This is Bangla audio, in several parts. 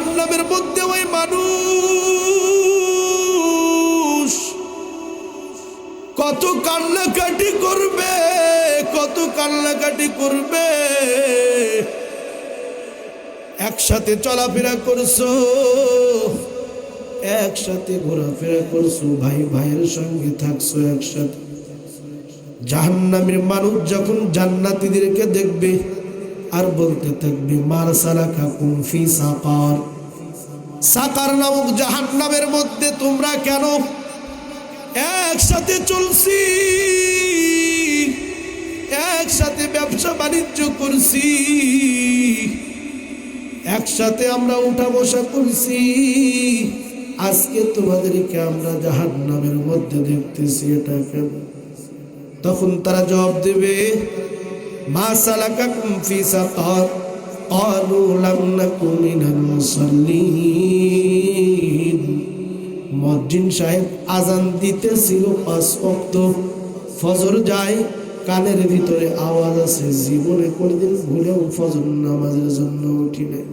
জাহান্নামের মধ্যে ওই মানুষ কত কান্নাকাটি করবে, কত কান্নাকাটি করবে। একসাথে চলাফেরা করছো, একসাথে ঘোরাফেরা করছো, ভাই ভাইয়ের সঙ্গে থাকছো একসাথে। জাহান্নামের মানুষ যখন জান্নাতীদেরকে দেখবে আর বলতে থাকবে মার সালাকাকুম ফি সাকার, সাকার নামক জাহান্নামের মধ্যে তোমরা কেন? একসাথে চলছি, একসাথে ব্যবসা বাণিজ্য করছি, একসাথে আমরা উঠা বসা করছি, আজকে তোমাদেরকে আমরা জাহান্নামের মধ্যে দেখতেছি, এটা কেন? তখন তারা জবাব দেবে মা সালাকাকুম ফি সাকার ক্বালু লাম নাকু মিনাল মুসাল্লিন। মুয়াজ্জিন সাহেব আজান দিতেছিল 5 ওয়াক্ত, ফজর যায়, কানের ভিতরে আওয়াজ আছে, জীবনে কোনদিন ভুলেও ফজর নামাজের জন্য উঠি নাই।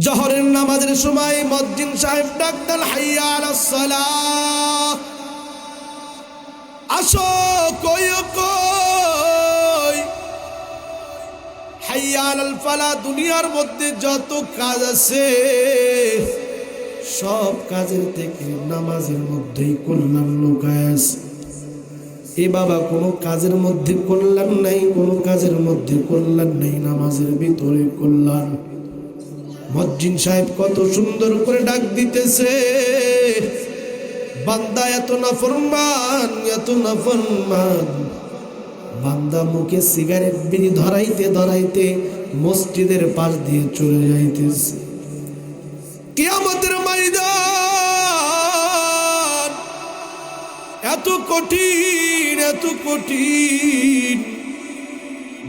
জোহরের নামাজের সময় মুয়াজ্জিন সাহেব ডাক দেন হাইয়া আলাস সালাহ, আসো কই কই, হাইয়া আলাল ফালাহ। দুনিয়ার মধ্যে যত কাজ আছে সব কাজের থেকে নামাজের মধ্যেই কল্যাণ লুকায় আছে। এ বাবা, কোনো কাজের মধ্যে কল্যাণ নাই, কোনো কাজের মধ্যে কল্যাণ নেই, নামাজের ভিতরে কল্যাণ। মুয়াজ্জিন সাহেব কত সুন্দর করে ডাক দিতেছে, বান্দা এত নাফরমান, এত নাফরমান। বান্দা মুখে সিগারেট বিড়ি ধরাইতে ধরাইতে মসজিদের পাশ দিয়ে চলে যাইতেছে। কিয়ামতের ময়দান এত কঠিন, এত কঠিন।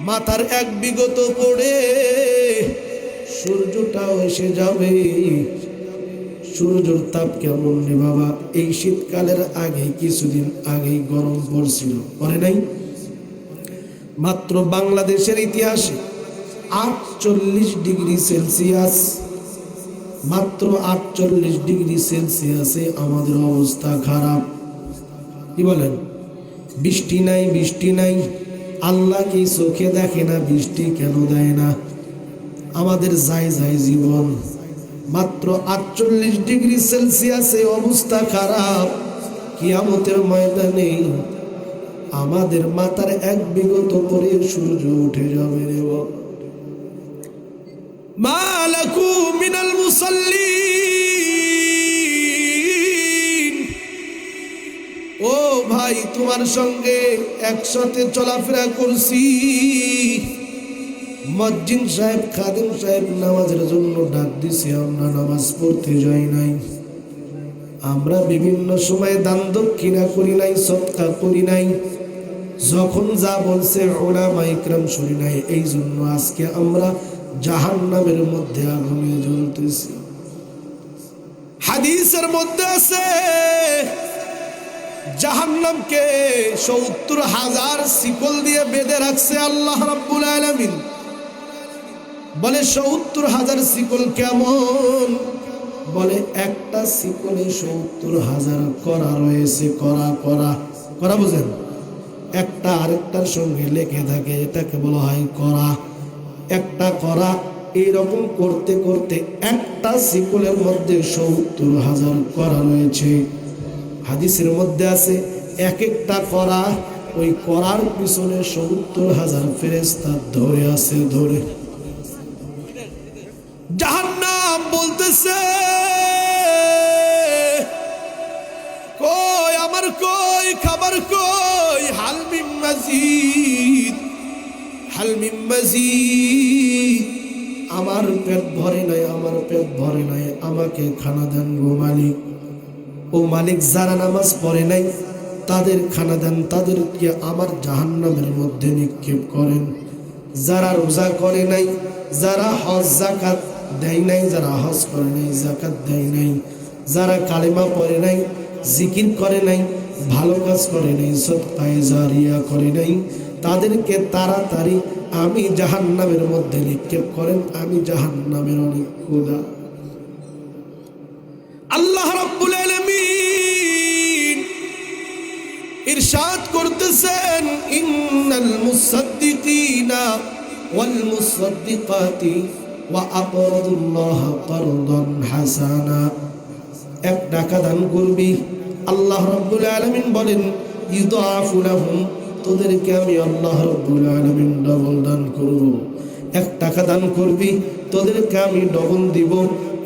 মাথার এক বিগত পড়ে সূর্যটাও এসে যাবে। সূর্যের তাপ কেমন রে বাবা, এই শীতকালের আগে কিছুদিন আগেই গরম পড়ছিল, পরে নাই? মাত্র বাংলাদেশের ইতিহাসে 48 ডিগ্রি সেলসিয়াস, মাত্র 48 ডিগ্রি সেলসিয়াসে আমাদের অবস্থা খারাপ। কি বলেন? বৃষ্টি নাই, বৃষ্টি নাই। আল্লাহ কি চোখে দেখে না বৃষ্টি কেন দেয় না? আমাদের যায় যায় জীবন। মাত্র 48 ডিগ্রি সেলসিয়াসে অবস্থা খারাপ। কিয়ামতের ময়দানে আমাদের মাথার এক বিগত পরে সূর্য উঠে যাবে রে বাবা। মালাকু মিনাল মুসাল্লিন, ও ভাই, তোমার সঙ্গে একসাথে চলাফেরা করছি। মুয়াজ্জিন সাহেব, খাদেম সাহেব নামাজের জন্য ডাক দিছে, আমরা নামাজ পড়তে যাই নাই। আমরা বিভিন্ন সময় দান দক্ষিণা করি নাই, সদকা করি নাই, যখন যা বলছে উলামা ইকরাম শুনি নাই। এই জন্য আজকে আমরা জাহান্নামের মধ্যে আগুনে জ্বলতেছি। হাদিসের মধ্যে আছে জাহান্নামকে ৭০,০০০ শিকল দিয়ে বেঁধে রাখছে আল্লাহ রাব্বুল আলামিন। বলে ৭০,০০০ শিকল কেমন? বলে একটা শিকলে ৭০,০০০ করা রয়েছে, করা করা করা বুঝেন? একটা আরেকটার সঙ্গে লেগে থাকে, এটাকে বলা হয় করা। একটা করা এইরকম করতে করতে একটা শিকলের মধ্যে ৭০,০০০ করা রয়েছে। হাদিসের মধ্যে আছে এক একটা করা, ওই করার পিছনে ৭০,০০০ ফেরেশতা ধরে আছে, ধরে। জাহান্নাম বলতেছে, কই আমার, কই খাবার, কই হাল মিন মাজিদ, হাল মিন মাজিদ। আমার পেট ভরে নাই, আমার পেট ভরে নাই, আমাকে খানা দেন গো মালিক। ও মালিক, যারা নামাজ পড়ে নাই তাদের খানা দেন, তাদেরকে আমার জাহান্নামের মধ্যে নিক্ষেপ করেন। যারা রোজা করে নাই, যারা হজ যাকাত দেয় নাই, যারা হজ করে নাই, যাকাত দেয় নাই, যারা কালেমা পড়ে নাই, জিকির করে নাই, ভালো কাজ করে নাই, সদকায়ে জারিয়া করে নাই, তাদেরকে তাড়াতাড়ি আমি জাহান্নামের মধ্যে নিক্ষেপ করেন, আমি জাহান্নামের অনেক ক্ষুধা। আল্লাহ রাব্বুল আলামিন ইরশাদ করতেছেন, ইন্নাল মুসাদ্দিকিনা ওয়াল মুসাদ্দিকাতি ওয়া আকরাদুল্লাহ কারদান হাসানা। এক টাকা দান করবি, আল্লাহ রাব্বুল আলামিন বলেন ইউদাফু লাহুম, তোদেরকে আমি আল্লাহ রাব্বুল আলামিন ডবল দান করব। এক টাকা দান করবি, তোদেরকে আমি ডবল দিব।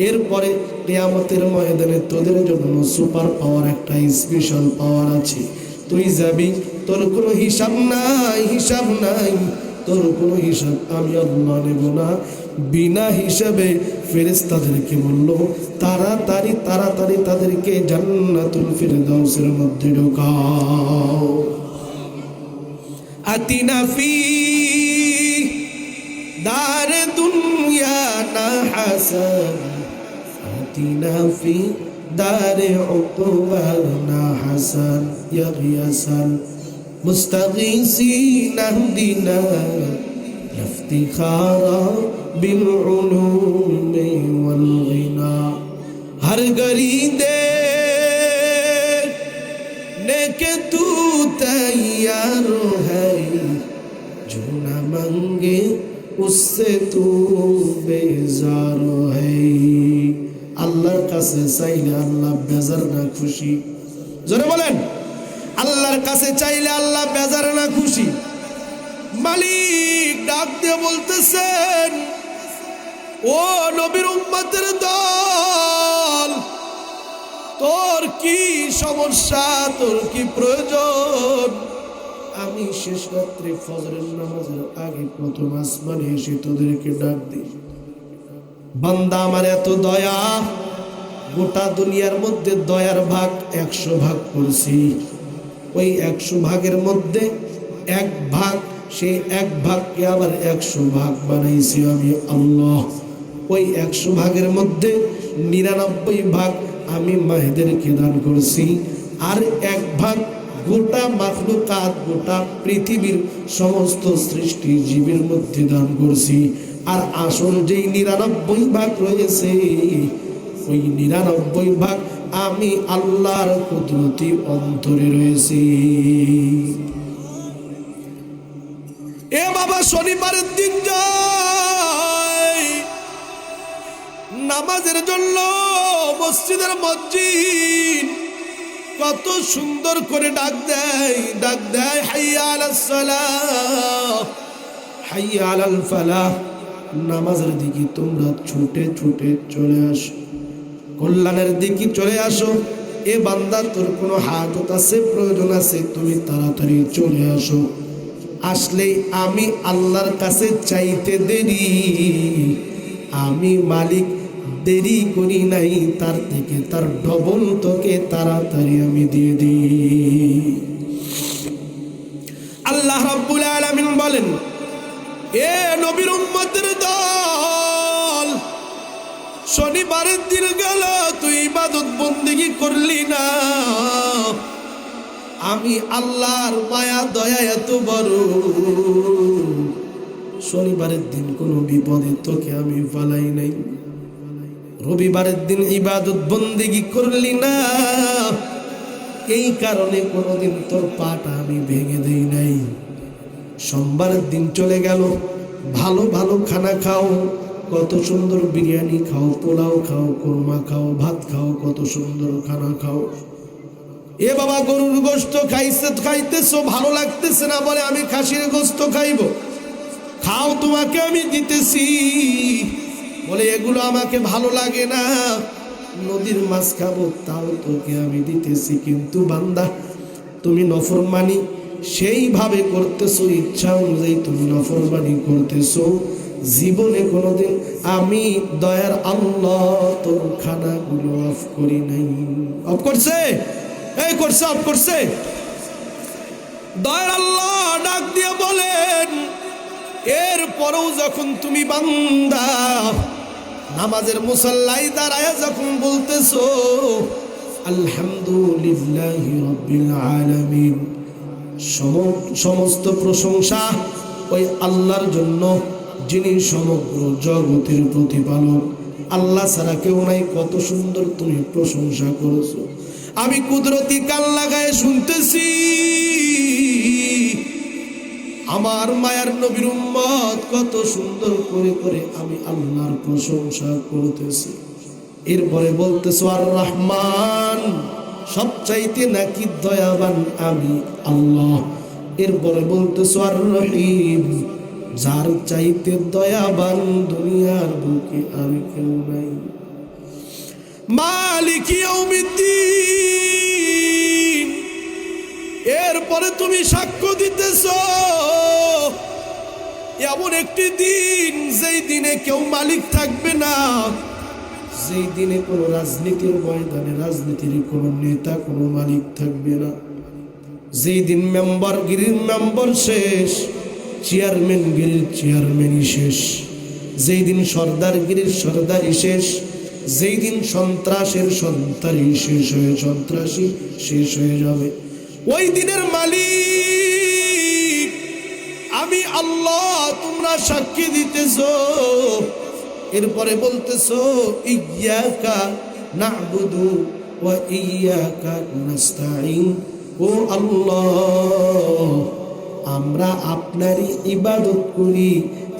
এরপরে কিয়ামতের ময়দানে তোদের জন্য সুপার পাওয়ার, একটা স্পেশাল পাওয়ার আছে। তুই যাবি, তোর কোনো হিসাব নাই, হিসাব নাই, তোর কোনো হিসাব আমি আল্লাহ নেব না। বিনা হিসাবে ফেরেশতাদেরকে বলল, তাড়াতাড়ি তাড়াতাড়ি তাদেরকে জান্নাতুল ফিরদাউসের মধ্যে ঢোকাও। আতিনা ফি দার দুনিয়া না হাসান, আতিনা ফি দারে উকবা না হাসান, ইয়া গিয়াসান মুস্তাগীসিন আহদিনা ইফতিখারা বিল উলুমি ওয়াল গিনা। हर गली दे नेके तू तैयार है, जो न मांगे उससे तू बेजार है। আল্লাহর কাছে চাইলে আল্লাহ বেজার না খুশি? জোরে বলেন, আল্লাহর কাছে চাইলে আল্লাহ বেজার না খুশি? মালিক ডাক দিয়ে বলতেছেন, ও নবীর উম্মতের দল, তোর কি সমস্যা, তোর কি প্রয়োজন? আমি শেষ রাত্রে ফজরের নামাজের আগে প্রথম আসমানে এসে তোদেরকে ডাক দিই। বান্দা আমার এত দয়া, গোটা দুনিয়ার মধ্যে দয়ার ভাগ 100 ভাগ করছি। ওই 100 ভাগের মধ্যে 1 ভাগ, সেই 1 ভাগকে আবার 100 ভাগ বানাইছি আমি আল্লাহ। ওই 100 ভাগের মধ্যে 99 ভাগ আমি মায়েদেরকে দান করছি, আর 1 ভাগ গোটা মাখলুকাত, গোটা পৃথিবীর সমস্ত সৃষ্টি জীবের মধ্যে দান করছি। আর আসল যেই 99 ভাগ রয়েছে, ওই 99 ভাগ আমি আল্লাহর কুদরতি অন্তরে রয়েছি। এ বাবা, শনিবারের দিন যাই নামাজের জন্য মসজিদের মসজিদ, কত সুন্দর করে ডাক দেয়, ডাক দেয় হাইয়া আলাস সালাহ, হাইয়া আলাল ফালাহ। নামাজের দিকে তোমরা ছুটে ছুটে চলে আসো, কল্যাণের দিকে চলে আসো। এ বান্দা, তোর কোনো হাজত আছে, প্রয়োজন আছে, তুমি তাড়াতাড়ি চলে আসো। আসলেই আমি আল্লাহর কাছে চাইতে দেরি, আমি মালিক দেরি করি নাই, তার থেকে তার ডবল তোকে তাড়াতাড়ি আমি দিয়ে দিই। আল্লাহ রাব্বুল আলামিন বলেন, এ নবীর উম্মতের দল, শনিবারের দিন গেল, তুই ইবাদত বন্দেগী করলি না। আমি আল্লাহর মায়া দয়া এত বড়, শনিবারের দিন কোনো বিপদে তোকে আমি ফালাই নাই। রবিবারের দিন ইবাদত বন্দেগী করলি না, এই কারণে কোনোদিন তোর পাটা আমি ভেঙে দেই নাই। সোমবারের দিন চলে গেল, ভালো ভালো খানা খাও, কত সুন্দর বিরিয়ানি খাও, পোলাও খাও, কোরমা খাও, ভাত খাও, কত সুন্দর খানা খাও। এ বাবা, গরুর গোশত খাইতেছো, ভালো লাগতেছে না, বলে আমি খাসির গোশত খাইব। খাও, তোমাকে আমি দিতেছি। বলে এগুলো আমাকে ভালো লাগে না, নদীর মাছ খাবো, তাও তোকে আমি দিতেছি। কিন্তু বান্দা, তুমি নফরমানি সেইভাবে করতেছো, ইচ্ছা অনুযায়ী তুমি নফরমানি করতেছো। জীবনে কোনোদিন আমি দয়ার আল্লাহ তোর খানাগুলো অফ করি নাই। অফ করছে? এই করছে, অফ করছে। দয়ার আল্লাহ ডাক দিয়ে বলেন, এরপরেও যখন তুমি বান্দা নামাজের মুসাল্লায় দাঁড়ায় যখন বলতেছো আলহামদুলিল্লাহি রাব্বিল আলামিন, সমস্ত প্রশংসা ওই আল্লাহর জন্য, যিনি সমগ্র জগতের প্রতিপালক। আল্লাহ ছাড়া কেউ নাই। কত সুন্দর তুমি প্রশংসা করেছো। আমি কুদরতি কান লাগায় শুনতেছি। আমার মায়ার নবীর উম্মত কত সুন্দর করে করে আমি আল্লাহর প্রশংসা করতেছি। এরপরে বলতেছো আর রহমান, সবচাইতে নাকি দয়াবান আমি আল্লাহ। এরপরে বলতেছো আর রহিম, যার চাইতে দয়াবান দুনিয়ার বুকে আর কেউ নাই। মালিক ইয়াউমিদ্দিন, এরপরে তুমি সাক্ষ্য দিতেছো এমন একটি দিন যেই দিনে কেউ মালিক থাকবে না, যেই দিনে কোনো রাজনীতির ময়দানে রাজনীতির কোনো নেতা কোনো মালিক থাকবে না, যেই দিন মেম্বারগিরির মেম্বার শেষ, চেয়ারম্যানগিরির চেয়ারম্যানই শেষ, যেই দিন সর্দারগিরির সর্দারই শেষ, যেই দিন সন্ত্রাসের সন্ত্রাসী শেষ হয়ে সন্ত্রাসী শেষ হয়ে যাবে, ওই দিনের মালিক আমি আল্লাহ। তোমরা সাক্ষী দিতেছো। এরপরে বলতেছো ইয়্যাকা না'বুদু ওয়া ইয়্যাকা নাস্তাঈন, ও আল্লাহ আমরা আপনারই ইবাদত করি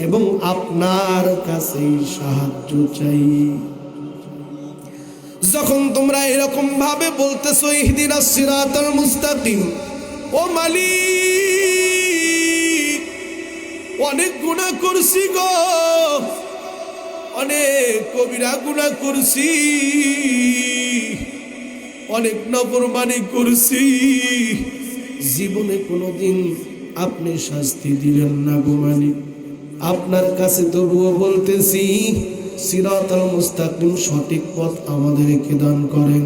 এবং আপনার কাছেই সাহায্য চাই। যখন তোমরা এরকম ভাবে বলতেছো ইহদিনাস সিরাতাল মুস্তাকিম, ও মালিক অনেক গুনাহ করছি গো, অনেক কবিরা গুনাহ করছি, অনেক নাফরমানি করছি, জীবনে কোনোদিন আপনি শাস্তি দিলেন না গো মালিক। আপনার কাছে তবুও বলতেছি সিরাতাল মুস্তাকিম, সঠিক পথ আমাদেরকে দান করেন।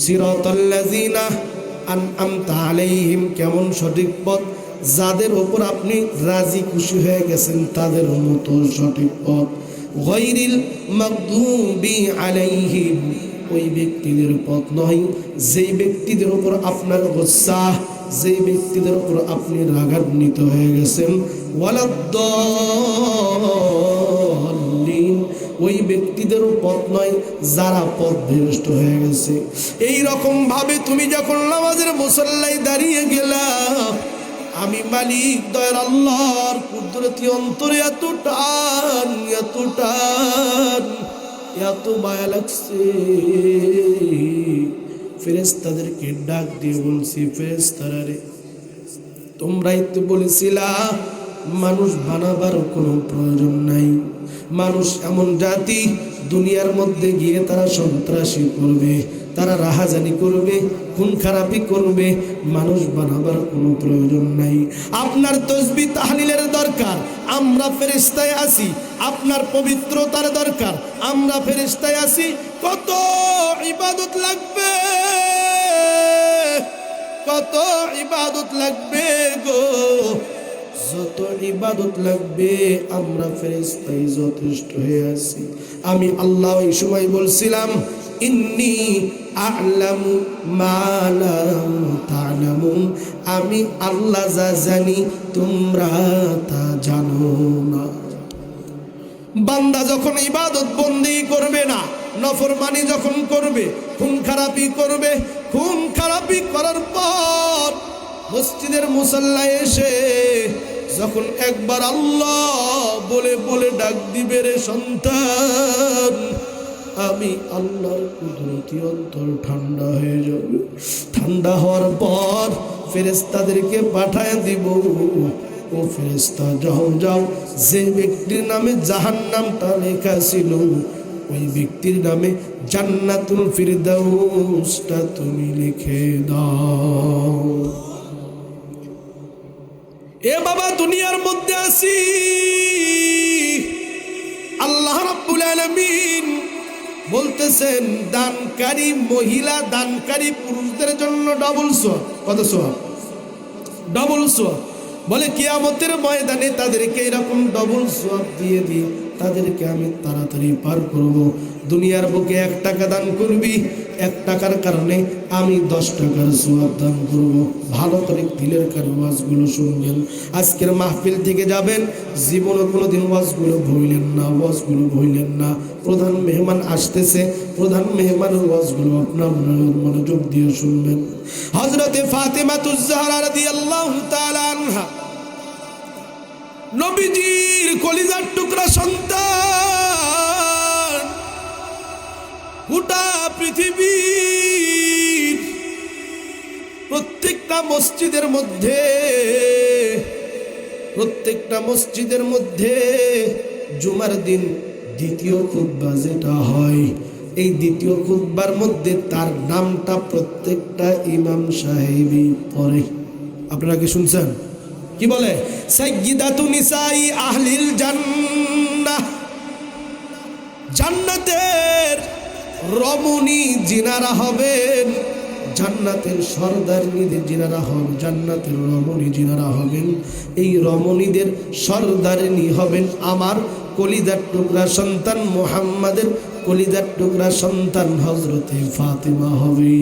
সিরাতাল্লাযিনা আনআমতা আলাইহিম, কেমন সঠিক পথ? যাদের উপর আপনি রাজি খুশি হয়ে গেছেন তাদের মতো সঠিক পথ। গায়রিল মাগদুবি আলাইহিম, ওই ব্যক্তিদের পথ নয় যেই ব্যক্তিদের উপর আপনার গোসা, যেই ব্যক্তিদের উপর আপনি রাগান্বিত হয়ে গেছেন। ওয়ালাদ-দাল্লিন, ওই ব্যক্তিদের পথ নয় যারা পথভ্রষ্ট হয়ে গেছে। এই রকম ভাবে তুমি যখন নামাজের মুসল্লায় দাঁড়িয়ে গেলা, আমি মালিক দয়ার আল্লাহর কুদরতি অন্তরে এত টান, এত টান, এত মায়া লাগছে, ফেরেশতাদেরকে ডাক দিয়ে বলছি, ফেরেশতারা রে, তোমরাই তো বলেছিলা মানুষ বানাবার কোনো প্রয়োজন নাই। মানুষ এমন জাতি, দুনিয়ার মধ্যে গিয়ে তারা সন্ত্রাসী করবে, তারা রাহাজানি করবে, খুন খারাপি করবে, মানুষ বানাবার কোনো প্রয়োজন নাই। আপনার তাসবিহ তাহলিলের দরকার, আমরা ফেরেশতায় আছি। আপনার পবিত্রতার দরকার, আমরা ফেরেশতায় আছি। কত ইবাদত লাগবে, কত ইবাদত লাগবে গো, যত ইবাদত লাগবে আমরা ফেরেশতাই যথেষ্ট হয়ে আছি। আমি আল্লাহ এই সময় বলছিলাম ইন্নী আ'লামু মা লা তা'লামুন, আমি আল্লাহ যা জানি তোমরা তা জানো না। বান্দা যখন ইবাদত বন্দি করবে না, নফরমানি যখন করবে, খুন খারাপি করবে, খুন খারাপি করার পর মসজিদের মুসল্লায় এসে যখন একবার আল্লাহ বলে বলে ডাক দিবে, রে সন্তান, আমি আল্লাহর কুদরতি অন্তর ঠান্ডা হয়ে যাবে। ঠান্ডা হওয়ার পর ফেরেশতাদেরকে পাঠায় দিব, ও ফেরেশতা যাও যাও, যে ব্যক্তির নামে জাহান্নামটা লেখা ছিল ওই ব্যক্তির নামে জান্নাতুল ফিরদাউসটা তুমি লিখে দাও। এ বাবা, দুনিয়ার মধ্যে আছি, আল্লাহ রাব্বুল আলামিন বলতেছেন দানকারী মহিলা, দানকারী পুরুষদের জন্য ডবল সওয়াব। কত সওয়াব? ডবল সওয়াব। বলে কিয়ামতের ময়দানে তাদেরকে এরকম ডবল সওয়াব দিয়ে দিয়ে তাদেরকে আমি তাড়াতাড়ি পার করব। দুনিয়ার বুকে 1 টাকা দান করবি, 1 টাকার কারণে আমি 10 টাকার সওয়াব দান করব। ভালো করে দিলের কানে ওয়াজগুলো শুনবেন। আজকের মাহফিল থেকে যাবেন, জীবনে কোনোদিন ওয়াজগুলো ভুললেন না, ওয়াজগুলো ভুললেন না। প্রধান মেহমান আসতেছে, প্রধান মেহমানের ওয়াজগুলো আপনার মনোযোগ দিয়ে শুনবেন। হযরতে ফাতেমাতুজ জাহরা রাদিয়াল্লাহু তাআলা আনহা, নবীজির কলিজার টুকরা সন্তান, গোটা পৃথিবীর প্রত্যেকটা মসজিদের মধ্যে জুমার দিন দ্বিতীয় খুতবা যেটা হয়, এই দ্বিতীয় খুতবার মধ্যে তার নামটা প্রত্যেকটা ইমাম সাহেবই পড়ে। আপনারা কি শুনছেন? কি বলে? সাইয়্যিদাতু নিসাই আহলিল জান্নাহ, জান্নাতের রমণী যিনারা হবেন, জান্নাতের সরদারনি যিনারা হবেন, জান্নাতের রমণী যিনারা হবেন, এই রমণীদের সরদারনি হবেন আমার কলিজার টুকরা সন্তান মুহাম্মাদের কলিজার টুকরা সন্তান হযরতে ফাতেমা হবে।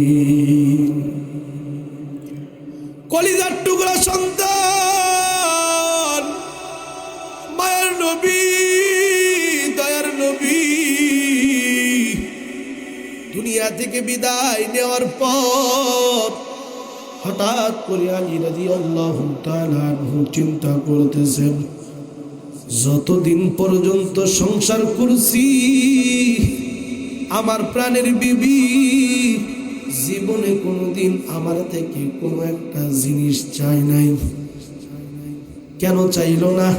কলিজার টুকরা সন্তান, মায়ের নবী, দয়ার নবী দুনিয়া থেকে বিদায় নেওয়ার পর হঠাৎ করে আলী রাদিয়াল্লাহু তাআলা আনহু চিন্তা করতেছেন, যতদিন পর্যন্ত সংসার করছি আমার প্রাণের বিবি জীবনে কোনোদিন আমার থেকে কোনো একটা জিনিস চাই নাই। কেন চাইল না?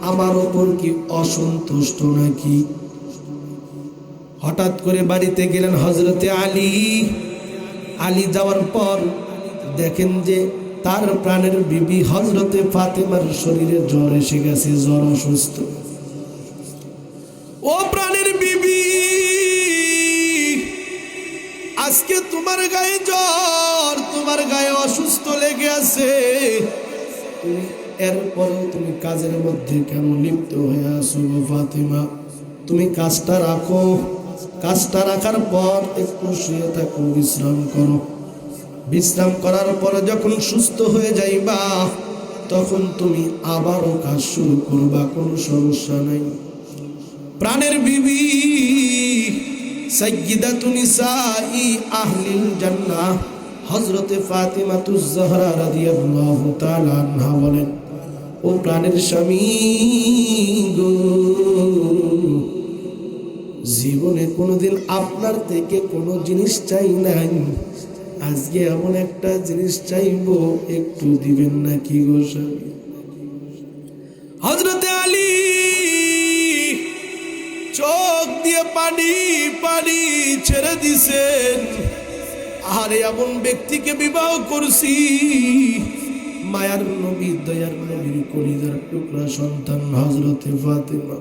আমার ওপর কি অসন্তুষ্ট নাকি? হঠাৎ করে বাড়িতে গেলেন হযরতে আলী। আলী যাওয়ার পর দেখেন যে তার প্রাণের বিবি হযরতে ফাতেমার শরীরে জ্বর এসে গেছে, জ্বর, অসুস্থ। ও প্রাণের বিবি, আজকে তোমার গায়ে জ্বর, তোমার গায়ে অসুস্থ লেগে আছে, এরপরেও তুমি কাজের মধ্যে কেন লিপ্ত হয়ে আছো গো ফাতেমা? তুমি কাজটা রাখো, কাজটা রাখার পর একটু শুয়ে থাকো, বিশ্রাম করো। বিশ্রাম করার পরে যখন সুস্থ হয়ে যাইবা তখন তুমি আবারও কাজ শুরু করবা, কোনো সমস্যা নাই। প্রাণের বিবি সাইয়্যিদাতু নিসাই আহলিল জান্নাহ হযরতে ফাতেমাতুজ জাহরা রাদিয়াল্লাহু তাআলা আনহা বলেন, ও প্রাণের স্বামী গো, জীবনে কোনোদিন আপনার থেকে কোনো জিনিস চাই নাই, আজকে এমন একটা জিনিস চাইবো, একটু দিবেন নাকি গো স্বামী? হযরতে আলী চোখ দিয়ে পানি পানি ছেড়ে দিছেন। আরে এমন ব্যক্তিকে বিবাহ করছি, মায়ার নবী, দয়ার নবীর কলিজার টুকরা সন্তান হযরতে ফাতেমা,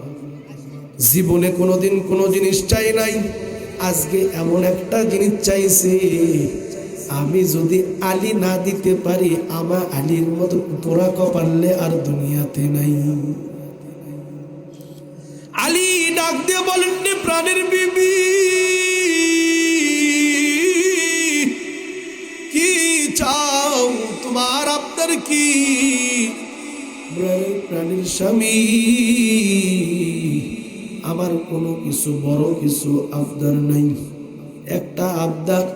জীবনে কোনোদিন কোনো জিনিস চাই নাই, আজকে এমন একটা জিনিস চাইছে, আমি যদি আলী না দিতে পারি আমার আলীর মতো পোড়া কপালে আর দুনিয়াতে নাই। আলী ডাক দিয়ে বলেন, প্রাণের বিবি কি চাও, তোমার আবদার কি? প্রাণের স্বামী, আমার কোনো কিছু বড় কিছু আবদার নাই, একটা আবদার,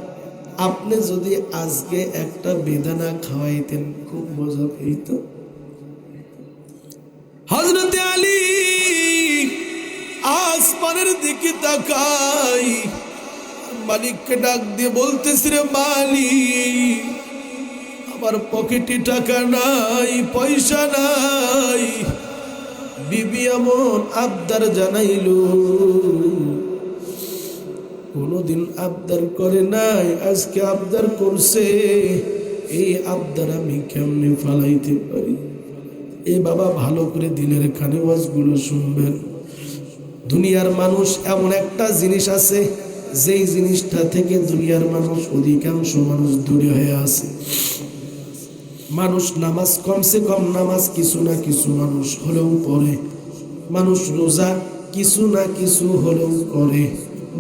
আপনি যদি আজকে একটা বেদানা খাওয়াইতেন খুব মজা পেত। হযরতে আলী আসমানের দিকে তাকাই, মালিককে ডাক দিয়ে বলতেছি, রে মালিক, আমার পকেটে টাকা নাই, পয়সা নাই, বিবি এমন আবদার জানাইলো, কোনদিন আবদার করে নাই, আজকে আবদার করছে, এই আবদার আমি কেমনে ফালাইতে পারি? এ বাবা, ভালো করে দিলের কানে ওয়াজগুলো শুনবেন। দুনিয়ার মানুষ এমন একটা জিনিস আছে, যেই জিনিসটা থেকে দুনিয়ার মানুষ, অধিকাংশ মানুষ দূরে হয়ে আছে। মানুষ নামাজ, কমসে কম নামাজ কিছু না কিছু মানুষ হলেও পড়ে, মানুষ রোজা কিছু না কিছু হলেও করে।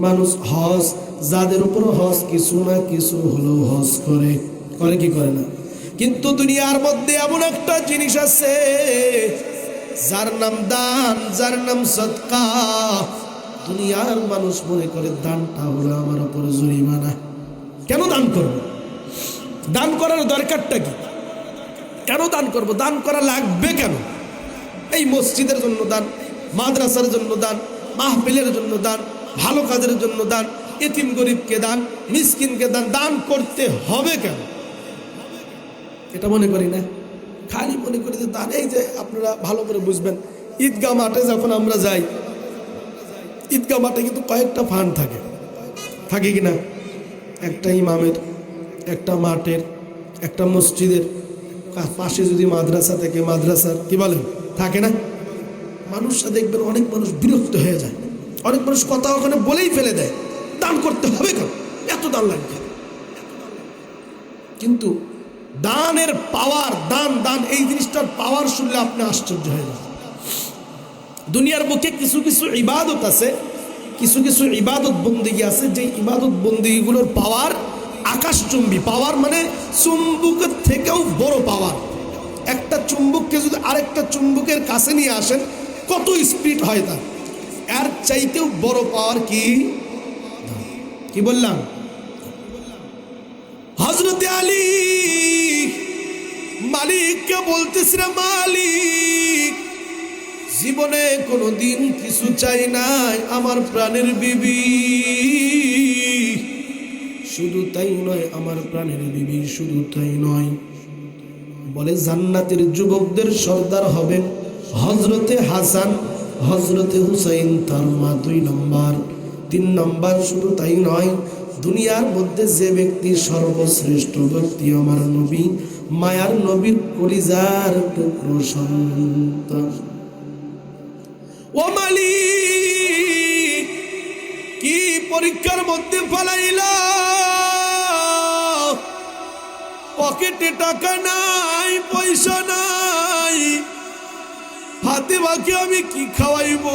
মানুষ হজ, যাদের উপর হজ কিছু না কিছু হলেও হজ করে, করে কি করে না? কিন্তু দুনিয়ার মধ্যে এমন একটা জিনিস আছে যার নাম দান, যার নাম সদকা। দুনিয়ার মানুষ মনে করে দানটা হলো আমার উপর জরিমানা। কেন দান করব? দান করার দরকারটা কি? কেন দান করব? দান করা লাগবে কেন? এই মসজিদের জন্য দান, মাদ্রাসার জন্য দান, মাহফিলের জন্য দান, ভালো কাজের জন্য দান, এতিম গরিবকে দান, মিসকিনকে দান। দান করতে হবে কেন? এটা মনে করি না। খালি মনে করি যে দান, এই যে আপনারা ভালো করে বুঝবেন, ঈদগাহ মাঠে যখন আমরা যাই, ঈদগাহ মাঠে কিন্তু কয়েকটা ফান্ড থাকে, থাকে কিনা? একটা ইমামের, একটা মাঠের, একটা মসজিদের, পাশে যদি মাদ্রাসা থাকে মাদ্রাসার, কি বলেন, থাকে না? মানুষরা দেখবেন অনেক মানুষ বিরক্ত হয়ে যায়, অনেক মানুষ কথা ওখানে বলেই ফেলে দেয়, দান করতে হবে কেন, এত দান লাগবে। কিন্তু দানের পাওয়ার, দান দান এই জিনিসটার পাওয়ার শুনলে আপনি আশ্চর্য হয়ে যাবেন। দুনিয়ার বুকে কিছু কিছু ইবাদত আছে, কিছু কিছু ইবাদত বন্দেগী আছে, যে ইবাদত বন্দেগীগুলোর পাওয়ার আকাশচুম্বী। পাওয়ার মানে চুম্বকের থেকেও বড় পাওয়ার। একটা চুম্বককে যদি আরেকটা চুম্বকের কাছে নিয়ে আসেন, কত স্পিড হয় তার, এর চাইতেও বড় পাওয়ার কি? কি বললাম? হযরত আলী মালিককে বলতেছিল, মালিক, জীবনে কোনোদিন কিছু চাই নাই, আমার প্রাণের বিবি। শুধু তাই নয়, আমার প্রাণের বিবি শুধু তাই নয়, বলে জান্নাতের যুবকদের সর্দার হবেন হযরতে হাসান, হযরতে হুসাইন, তার মা 2 নম্বর, 3 নম্বর। শুধু তাই নয়, দুনিয়ার মধ্যে যে ব্যক্তি সর্বশ্রেষ্ঠ ব্যক্তি, আমার নবী, মায়ার নবীর কলিজার টুকরো সন্তান। ও মালিক, কি পরীক্ষার মধ্যে ফেলাইলা? পকেটে টাকা নাই, পয়সা নাই, ফাতেমাকে আমি কি খাওয়াইব?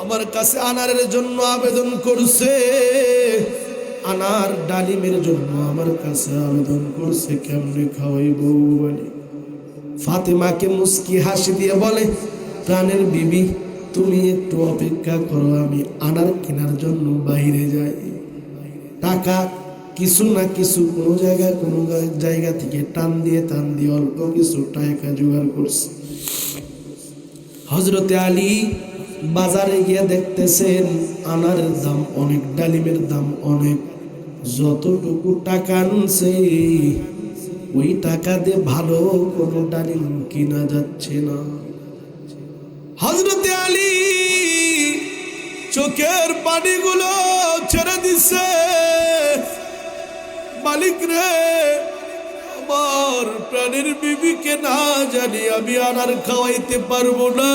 আমার কাছে আনারের জন্য আবেদন করছে, আনার ডালিমের জন্য আমার কাছে আবেদন করছে, কেমনে খাওয়াইব? বলে ফাতেমাকে মুস্কি হাসি দিয়ে বলে, প্রাণের বিবি, তুমি একটু অপেক্ষা করো, আমি আনার কেনার জন্য বাইরে যাই। টাকা কিছু না কিছু কোনো জায়গা থেকে টান দিয়ে অল্প কিছু টাকা জোগাড় করছে। হযরতে আলী বাজারে গিয়ে দেখতেছেন আনারের দাম অনেক, ডালিমের দাম অনেক। যতটুকু টাকা আনছে ওই টাকা দিয়ে ভালো কোনো ডালিম কিনা যাচ্ছে না। হযরতে আলী চোখের পানিগুলো ছেড়ে দিছে, মালিক রে, আমার প্রাণের বিবিকে না জানি আমি আনার খাওয়াইতে পারবো না।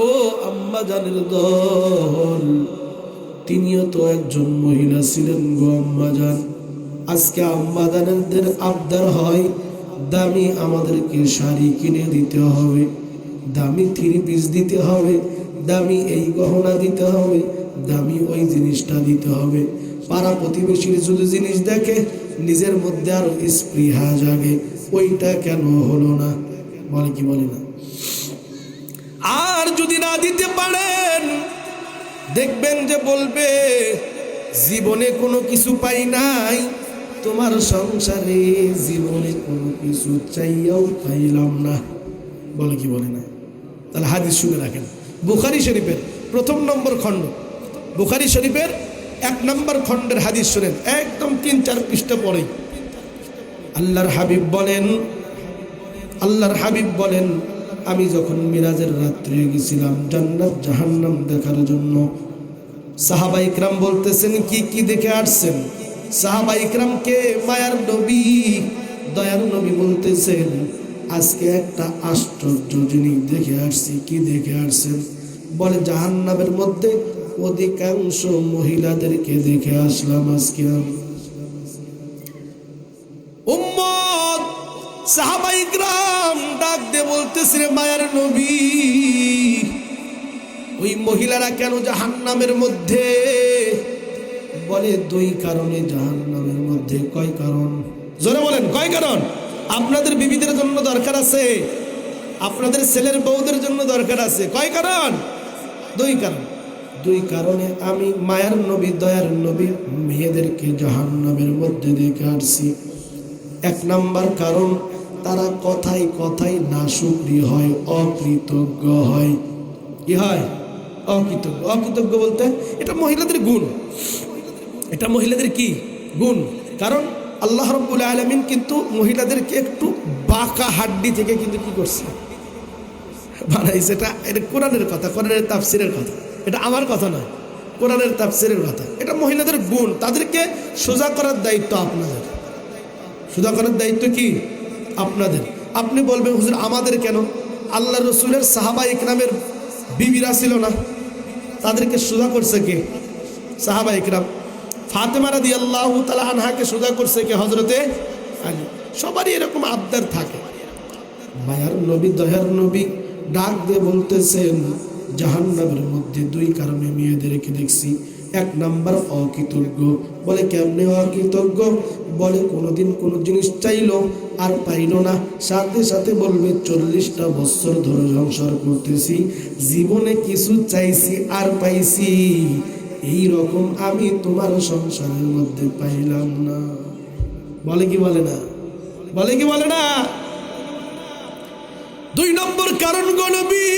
ও আম্মা জানের দল, তিনিও তো একজন মহিলা ছিলেন গো আম্মা জান। আজকে আম্মা জানেরদের আবদার হয়, দামি আমাদেরকে শাড়ি কিনে দিতে হবে, দামি 3 পিস দিতে হবে, দামি এই গহনা দিতে হবে, দামি ওই জিনিসটা দিতে হবে। পাড়া প্রতিবেশীর যদি জিনিস দেখে নিজের মধ্যে আরো স্পৃহা জাগে, ওইটা কেন হলো না? বলে কি বলে না? আর যদি না দিতে পারেন, দেখবেন যে বলবে, জীবনে কোনো কিছু পাই নাই, তোমার সংসারে জীবনে কোনো কিছু চাইয়াও পাইলাম না। বলে কি বলে না? তাহলে হাদিস শুনে রাখেন, বুখারী শরীফের 1 নম্বর খণ্ড, বুখারী শরীফের 1 নম্বর খণ্ডের হাদিস শুনেন, একদম 3-4 পৃষ্ঠা পরেই। আল্লাহর হাবিব বলেন, আমি যখন মিরাজের রাত্রে গেছিলাম জান্নাত জাহান্নাম দেখার জন্য, সাহাবা ইকরাম বলতেছেন, কি কি দেখে আসছেন? সাহাবা ইকরামকে মায়ার নবী, দয়ার নবী বলতেছেন, আজকে একটা আশ্চর্য জিনিস দেখে আসছি। কি দেখে আসছেন? বলে, জাহান্নামের মধ্যে অধিকাংশ মহিলাদেরকে দেখে আসলাম আজকে আমি। উম্মত, সাহাবা ইকরাম ডাক দিয়ে বলতেছে, রে মায়ার নবী, ওই মহিলারা কেন জাহান্নামের মধ্যে? বলে দুই কারণে জাহান্নামের মধ্যে। কয় কারণ? জোরে বলেন, কয় কারণ? আপনাদের বিবিদের জন্য দরকার আছে, আপনাদের ছেলের বউদের জন্য দরকার আছে। কয় কারণ? দুই কারণ। দুই কারণে আমি মায়ার নবী, দয়ার নবী মেয়েদেরকে জাহান্নামের মধ্যে দেখে আসছি। এক নাম্বার কারণ, তারা কথায় কথায় নাশুকরি হয়, অকৃতজ্ঞ হয়। কি হয়? অকৃতজ্ঞ। অকৃতজ্ঞ বলতে এটা মহিলাদের গুণ, এটা মহিলাদের কি গুণ? কারণ আল্লাহ রাব্বুল আলামিন কিন্তু মহিলাদেরকে একটু বাঁকা হাড্ডি থেকে কিন্তু কি করছে, বানাইছে। এটা কোরআনের কথা, কোরআনের তাফসিরের কথা, এটা আমার কথা নয়, কোরআনের তাফসিরের কথা। এটা মহিলাদের গুণ, তাদেরকে সোজা করার দায়িত্ব আপনাদের। সোজা করার দায়িত্ব কি আপনাদের। আপনি বলবেন, হুজুর আমাদের কেন? আল্লাহ রসুলের সাহাবা ইকরামের বিবিরা ছিল না, তাদেরকে সোজা করছে কে? সাহাবা ইকরাম। ফাতেমা রাদিয়াল্লাহু তাআলা আনহাকে সোজা করছে কে? হযরতে আলী। সবারই এরকম আবদার থাকে। মায়ার নবী, দয়ার নবী ডাক দিয়ে বলতেছেন, জাহান্নামের মধ্যে দুই কারণে মেয়েদেরকে দেখছি। এক নাম্বার অকৃতজ্ঞ। বলে কেমনে অকৃতজ্ঞ? বলে কোনোদিন কোনো জিনিস চাইলো আর পাইলো না, সাথে সাথে বলবে 40টা বছর ধরে সংসার করতেছি, জীবনে কিছু চাইছি আর পাইছি, এই রকম আমি তোমার সংসারের মধ্যে পাইলাম না। বলে কি বলে না? বলে কি বলে না? দুই নম্বর কারণ গো নবী,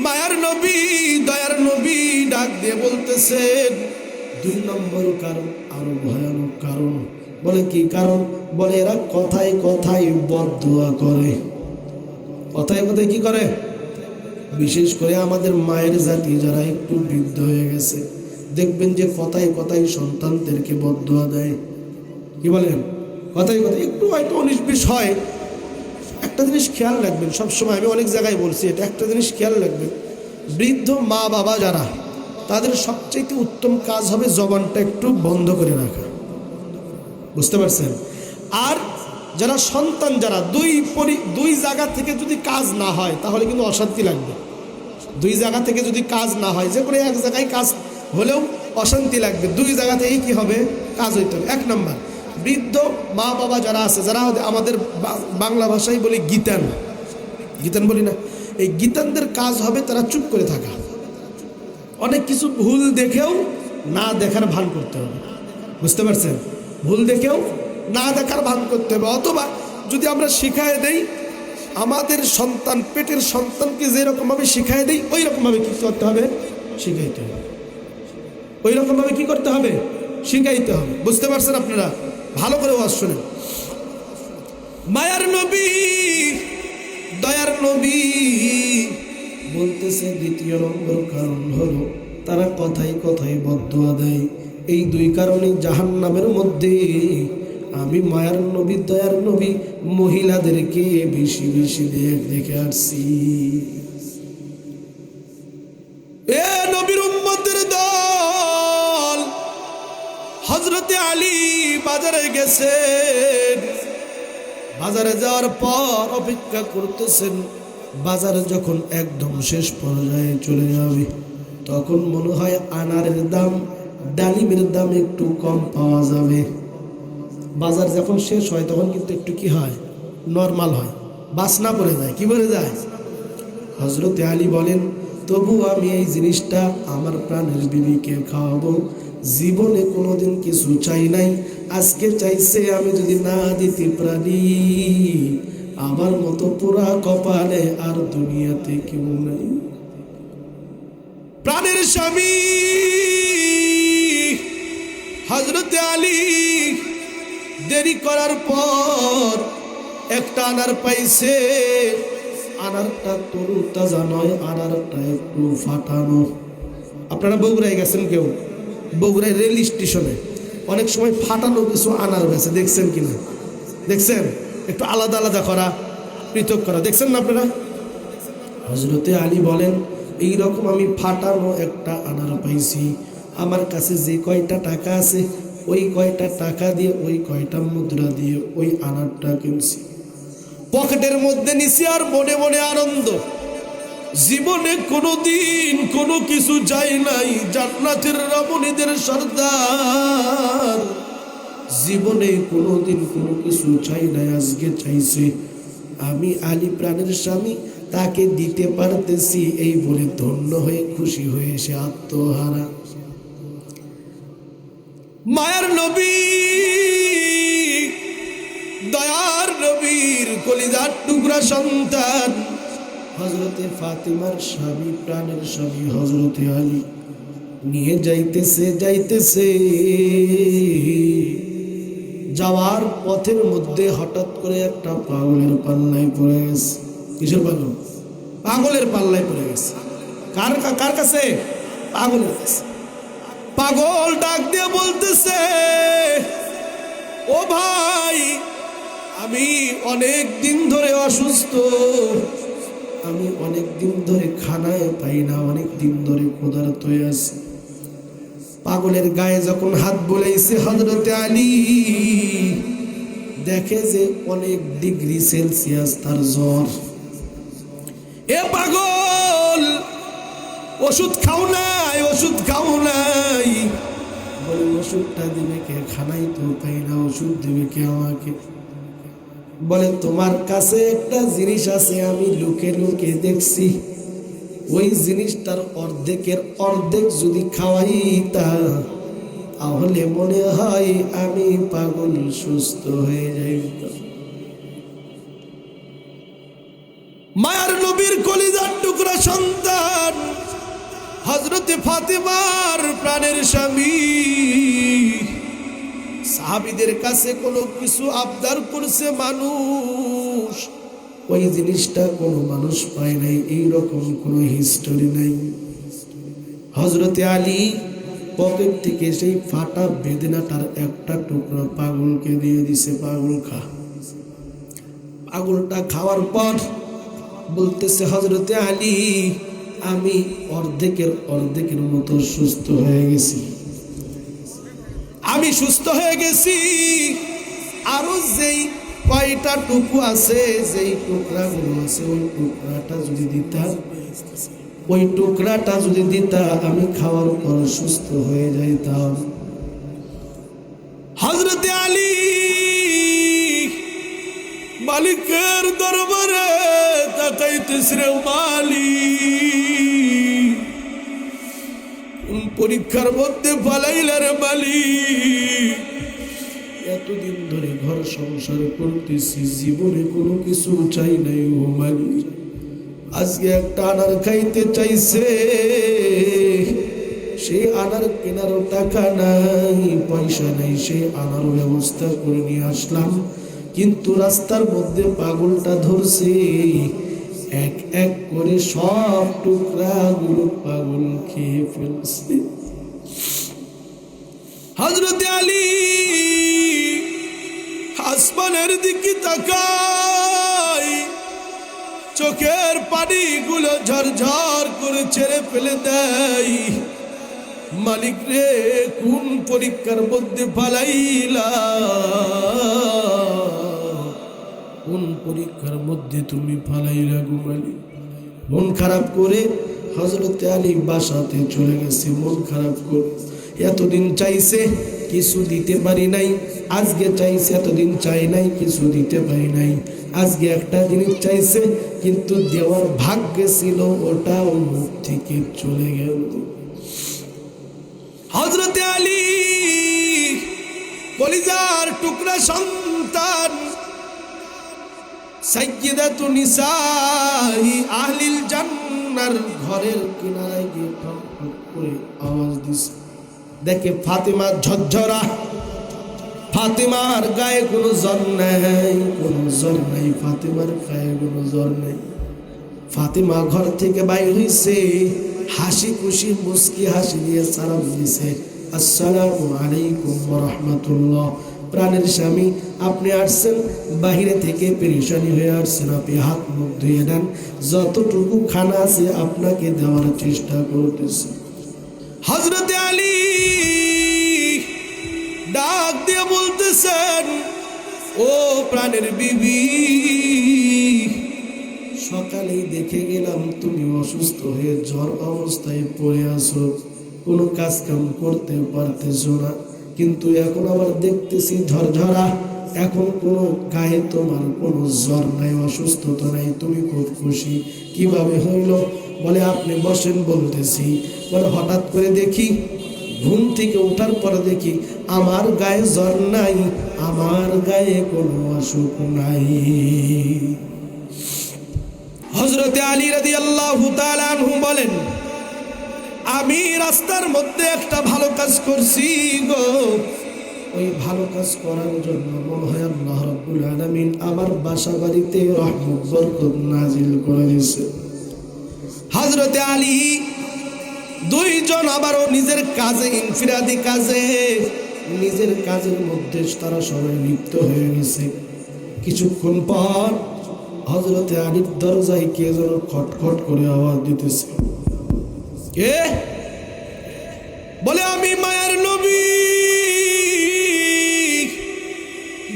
মায়ার নবী, দয়ার নবী ডাক দিয়ে বলতেছেন, দুই নম্বর কারণ আরো ভয়ানক কারণ। বলে কি কারণ? বলে এরা কথায় কথায় বদদুয়া করে। কথায় কথায় কি করে? বিশেষ করে আমাদের মায়ের জাতি যারা একটু বৃদ্ধ হয়ে গেছে, দেখবেন যে কথায় কথায় সন্তানদেরকে বদদুয়া দেয়। কি বলেন? কথায় কথায় একটু হয়তো 19-20 হয়। একটা জিনিস খেয়াল রাখবেন সবসময়, আমি অনেক জায়গায় বলছি এটা, একটা জিনিস খেয়াল রাখবেন, বৃদ্ধ মা বাবা যারা, তাদের সবচেয়ে উত্তম কাজ হবে জবানটা একটু বন্ধ করে রাখা। বুঝতে পারছেন? আর যারা সন্তান, যারা দুই জায়গা থেকে যদি কাজ না হয় তাহলে কিন্তু অশান্তি লাগবে। দুই জায়গা থেকে যদি কাজ না হয়, যে কোনো এক জায়গায় কাজ হলেও অশান্তি লাগবে, দুই জায়গা থেকেই কি হবে? কাজ হইতে হবে। এক নাম্বার, বৃদ্ধ মা বাবা যারা আছে, যারা আমাদের বাংলা ভাষায় বলি গীতান, গীতান বলি না, এই গীতানদের কাজ হবে তারা চুপ করে থাকা। অনেক কিছু ভুল দেখেও না দেখার ভান করতে হবে। বুঝতে পারছেন? ভুল দেখেও না দেখার ভান করতে হবে। অথবা যদি আমরা শিখায় দেই, আমাদের সন্তান, পেটের সন্তানকে যেরকমভাবে শিখায় দেই ওই রকমভাবে কি করতে হবে? শিখাইতে হবে। ওই রকমভাবে কি করতে হবে? শিখাইতে হবে। বুঝতে পারছেন আপনারা? ভালো করে ওয়াজ শুনেন। মায়ার নবী, দয়ার নবী বলতেছে দ্বিতীয় নম্বর কারণ হলো তারা কথায় কথায় বদদুয়া দেয়। এই দুই কারণে জাহান্নামের মধ্যে আমি মায়ার নবী, দয়ার নবী মহিলাদেরকে বেশি বেশি দেখে আসছি। এ নবীর উম্মতের দল, হযরতে আলী বাজারে গেছেন। বাজারে যাওয়ার পর অপেক্ষা করতেছেন, বাজারে যখন একদম শেষ পর্যায়ে চলে যাবে তখন মনে হয় আনারের দাম, ডালিমের দাম একটু কম পাওয়া যাবে। বাজার যখন শেষ হয় তখন কিন্তু একটু কি হয়? নরমাল হয়, বাসনা পড়ে যায়। কি বলে যায়? হযরতে আলী বলেন, তবু আমি এই জিনিসটা আমার প্রাণের বিবিকে খাওয়াবো। জীবনে কোনোদিন কিছু চাই নাই, আজকে চাইছে, আমি যদি না দিতে পারি আমার মতো পুরা কপালে আর দুনিয়াতে কেউ নাই। প্রাণের স্বামী হযরতে আলী দেরি করার পর একটা আনার পাইছে। আনারটা তরু তাজা নয়, আনারটা একটু ফাটানো। আপনারা বগুড়ায় গেছেন কেউ? বগুড়ায় রেল স্টেশনে অনেক সময় ফাটানো কিছু আনার বেছে, দেখছেন কিনা? দেখছেন? একটু আলাদা আলাদা করা, পৃথক করা, দেখছেন না আপনারা? হযরতে আলী বলেন, এইরকম আমি ফাটানো একটা আনার পাইছি। আমার কাছে যে কয়টা টাকা আছে ওই কয়টা টাকা দিয়ে, ওই কয়টা মুদ্রা দিয়ে ওই আনারটা কিনছি। পকেটের মধ্যে নিছি আর মনে মনে আনন্দ। জীবনে কোনোদিন কোনো কিছু চাই নাই, জান্নাতের রমণীদের সর্দার। জীবনে কোনোদিন কোনো কিছু চাই নাই, আজকে চাইছে। আমি আলী প্রাণের স্বামী, তাকে দিতে পারতেছি, এই বলে ধন্য হয়ে খুশি হয়ে সে আত্মহারা। মায়ার নবী, দয়ার নবীর কলিজার টুকরা সন্তান হযরতে ফাতিমার স্বামী, প্রাণের স্বামী হযরতে আলী নিয়ে যাইতেছে। যাওয়ার পথের মধ্যে হঠাৎ করে একটা পাগলের পাল্লায় পড়ে গেছে। কিসের পাগল? পাগলের পাল্লায় পড়ে গেছে। কার কাছে? পাগলের কাছে। পাগল ডাক দিয়ে বলতেছে, ও ভাই, আমি অনেক দিন ধরে অসুস্থ, আমি অনেক দিন ধরে খানায় পাই না, অনেক দিন ধরে ক্ষুধার্ত হয়ে আছি। পাগলের গায়ে যখন হাত বুলাইছে হযরতে আলী, দেখে যে অনেক ডিগ্রি সেলসিয়াস তার জ্বর। এ পাগল, ওষুধ খাও নাই, ওষুধ খাও নাই। বলে, ওষুধটা দিবে কে? খানাই তো পাই না, ওষুধ দিবে কে আমাকে? বলে, তোমার কাছে একটা জিনিস আছে, আমি লুকে লুকে দেখছি, ওই জিনিসটার অর্ধেকের অর্ধেক যদি খাওয়াইতা, তাহলে মনে হয় আমি পাগল সুস্থ হয়ে যাইতাম। মায়ার নবীর কলিজার টুকরা সন্তান হযরতে ফাতিমার প্রাণের স্বামী সাহাবীদের কাছে কোনো কিছু আবদার করছে মানুষ, ওই জিনিসটা কোনো মানুষ পায় নাই, এইরকম কোনো হিস্টোরি নাই। হযরতে আলী পকেট থেকে সেই ফাটা বেদনাটার একটা টুকরা পাগলকে দিয়ে দিছে, পাগল খা। পাগলটা খাওয়ার পর বলতেছে, হযরতে আলী, আমি অর্ধেকের মতো সুস্থ হয়ে গেছি, আমি সুস্থ হয়ে গেছি। আরো যেই কয়টা টুকু আছে, যেই টুকরাগুলো আছে, ওই টুকরাটা যদি দিতা, আমি খাওয়ার পর সুস্থ হয়ে যাইতাম। হযরতে আলী মালিকের দরবারে তাকাইতেছে, মালিক, পরীক্ষার মধ্যে ফালাইলা রে মালিক, এতদিন ধরে ঘর সংসার করতেছি, জীবনে কোনো কিছু চাই নাই ও মালিক, আজকে একটা আনার খাইতে চাইছে, সেই আনার কেনারও টাকা নাই, পয়সা নাই, সেই আনার ব্যবস্থা করে নিয়ে আসলাম, কিন্তু রাস্তার মধ্যে পাগলটা ধরছে, এক এক করে সব টুকরাগুলো পাগল খেয়ে ফেলছে। হযরতে আলী আসমানের দিকে তাকায়, চোখের পানিগুলো ঝরঝর করে ছেড়ে ফেলে দেয়। মালিক রে, কোন পরীক্ষার মধ্যে ফালাইলা, কোন পরীক্ষার মধ্যে তুমি ফালাইলা গো মালিক? মন খারাপ করে হযরতে আলী বাসাতে চলে গেছে, মন খারাপ করে। এতদিন চাইছে, কিছু দিতে পারি নাই, আজকে চাইছে, এতদিন চাই নাই, কিছু দিতে পারি নাই, আজকে একটা জিনিস চাইছে, কিন্তু দেওয়ার ভাগ্যে ছিল, ওটাও মুখ থেকে চলে গেল। হযরতে আলী কলিজার টুকরা সন্তান সাইয়্যিদাতুন নিসাই আহলিল জান্নার ঘরের কিনারায় গিয়ে ঠক ঠক করে আওয়াজ দিছে। দেখে ফাতিমা ঝরঝরা, ফাতিমার গায়ে কোনো জ্বর নাই, কোনো জ্বর নাই, ফাতিমার গায়ে কোনো জ্বর নেই। ফাতিমা ঘর থেকে বাইর হইছে, হাসি খুশি মুস্কি হাসি দিয়ে সালাম দিছে, আসসালামু আলাইকুম ওয়া রাহমাতুল্লাহ। প্রাণের স্বামী, আপনি আসছেন, বাহিরে থেকে পেরেশানি হয়ে আসছেন, আপনি হাত মুখ ধুয়ে নেন, যতটুকু খানা আছে আপনাকে দেওয়ার চেষ্টা করতেছি। হযরতে আলী ডাক দিয়ে বলতেছেন, ও প্রাণের বিবি, সকালেই দেখে গেলাম তুমি অসুস্থ হয়ে জ্বর অবস্থায় পড়ে আছো, কোনো কাজ কাম করতে পারতেছো না, কিন্তু এখন আবার দেখতেছি ঝরঝরা, এখন কোনো গায়ে তোমার কোনো জ্বর নাই, অসুস্থতা নাই, তুমি খুব খুশি, কিভাবে হইল? বলে আপনি বসেন বলতেছি। বলে হঠাৎ করে দেখি ঘুম থেকে ওঠার পরে দেখি আমার গায়ে জ্বর নাই, আমার গায়ে কোনো অসুখ নাই। হযরতে আলী রাদিয়াল্লাহু তাআলা আনহু বলেন, আমি রাস্তার মধ্যে একটা ভালো কাজ করছি গো, ওই ভালো কাজ করার জন্য মনে হয় আল্লাহ রাব্বুল আলামিন আমার বাসা বাড়িতে রহমত বরকত নাজিল করে দিয়েছে। হযরতে আলী দুইজন আবারও নিজের কাজে, ইনফিরাদি কাজে, নিজের কাজের মধ্যে তারা সবাই লিপ্ত হয়ে গেছে। কিছুক্ষণ পর হযরতে আলীর দরজায় কে যেন খটখট করে আওয়াজ দিতেছে। কে? বলে আমি মায়ের নবী,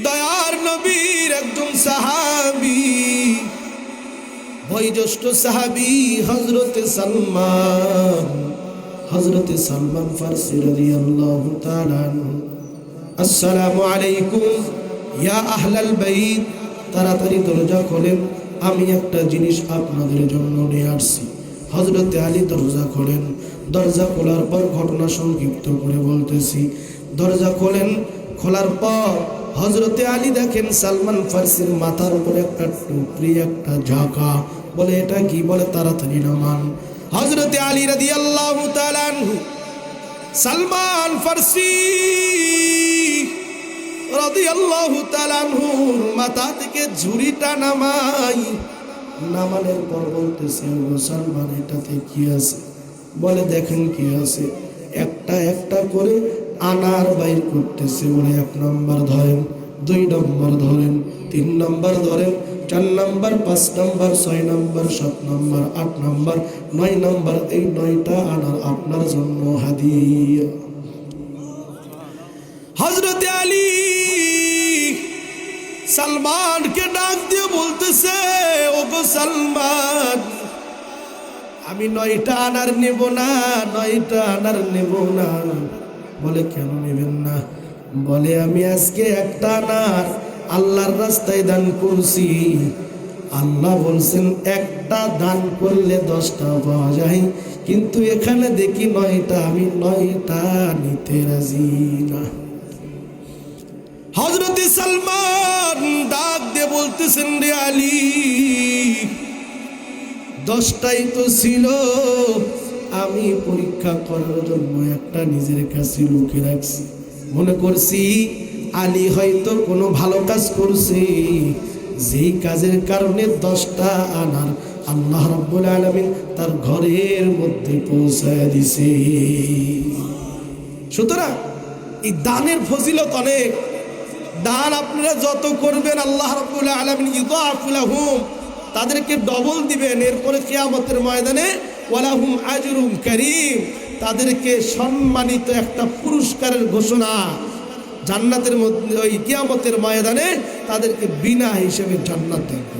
দয়ার নবীর একজন সাহাবী, বয়োজ্যেষ্ঠ সাহাবী হযরতে সালমান, হযরতে সালমান ফারসি রাদিয়াল্লাহু তাআলা আনহু। আসসালামু আলাইকুম ইয়া আহলাল বাইত, তাড়াতাড়ি দরজা খোলেন, আমি একটা জিনিস আপনাদের জন্য নিয়ে আসছি। হযরতে আলী দরজা খোলেন। দরজা খোলার পর ঘটনা সংক্ষিপ্ত করে বলতেছি। দরজা খোলেন, খোলার পর হযরতে আলী দেখেন সালমান ফারসির মাথার উপর একটা টুকরি, একটা ঝাঁকা। বলে এটা কি? বলে তাড়াতাড়ি নামান। হযরতে আলী রাদিয়াল্লাহু তাআলা আনহু সালমান ফারসি রাদিয়াল্লাহু তাআলা আনহুর মাথা থেকে ঝুড়িটা নামানোর পর বলতেছে, ও সালমান এটাতে কি আছে? বলে দেখেন কি আছে। একটা একটা করে আনার বাইর করতেছে। বলে 1 নম্বর ধরেন, 2 নম্বর ধরেন, 3 নম্বর ধরেন, 4 নম্বর, 5 নম্বর, 6 নম্বর, 7 নম্বর, 8 নম্বর, 9 নম্বর, এই 9টা আনার আপনার জন্য হাদিয়া। হযরতে আলী সালমানকে ডাক দিয়ে বলতেছে, ওগো সালমান, আমি 9টা আনার নেব না, 9টা আনার নেব না। বলে কেন নেবেন না? বলে আমি আজকে একটা আনার আল্লাহর রাস্তায় দান করছি। আল্লাহ বলছেন একটা দান করলে 10টা পাওয়া যায়, কিন্তু এখানে দেখি 9টা, আমি 9টা নিতে রাজি না। হযরতে সালমান ডাক দিয়ে বলতেছেন, রে আলী, 10টাই তো ছিল, আমি পরীক্ষা করার জন্য একটা নিজের কাছে লুকিয়ে রাখছি। মনে করছি আলী হয়তো কোনো ভালো কাজ করছে, যেই কাজের কারণে 10টা আনার আল্লাহ রাব্বুল আলামিন তার ঘরের মধ্যে পৌঁছায় দিছে। সুতরাং এই দানের ফজিলত অনেক। দান আপনারা যত করবেন আল্লাহ রাব্বুল আলামিন ইদাফু লাহুম, তাদেরকে ডবল দিবেন। এরপরে কিয়ামতের ময়দানে ওয়ালাহুম আজরুম কারীম, তাদেরকে সম্মানিত একটা পুরস্কারের ঘোষণা জান্নাতের মধ্যে, ওই কিয়ামতের ময়দানে তাদেরকে বিনা হিসেবে জান্নাত দেবে।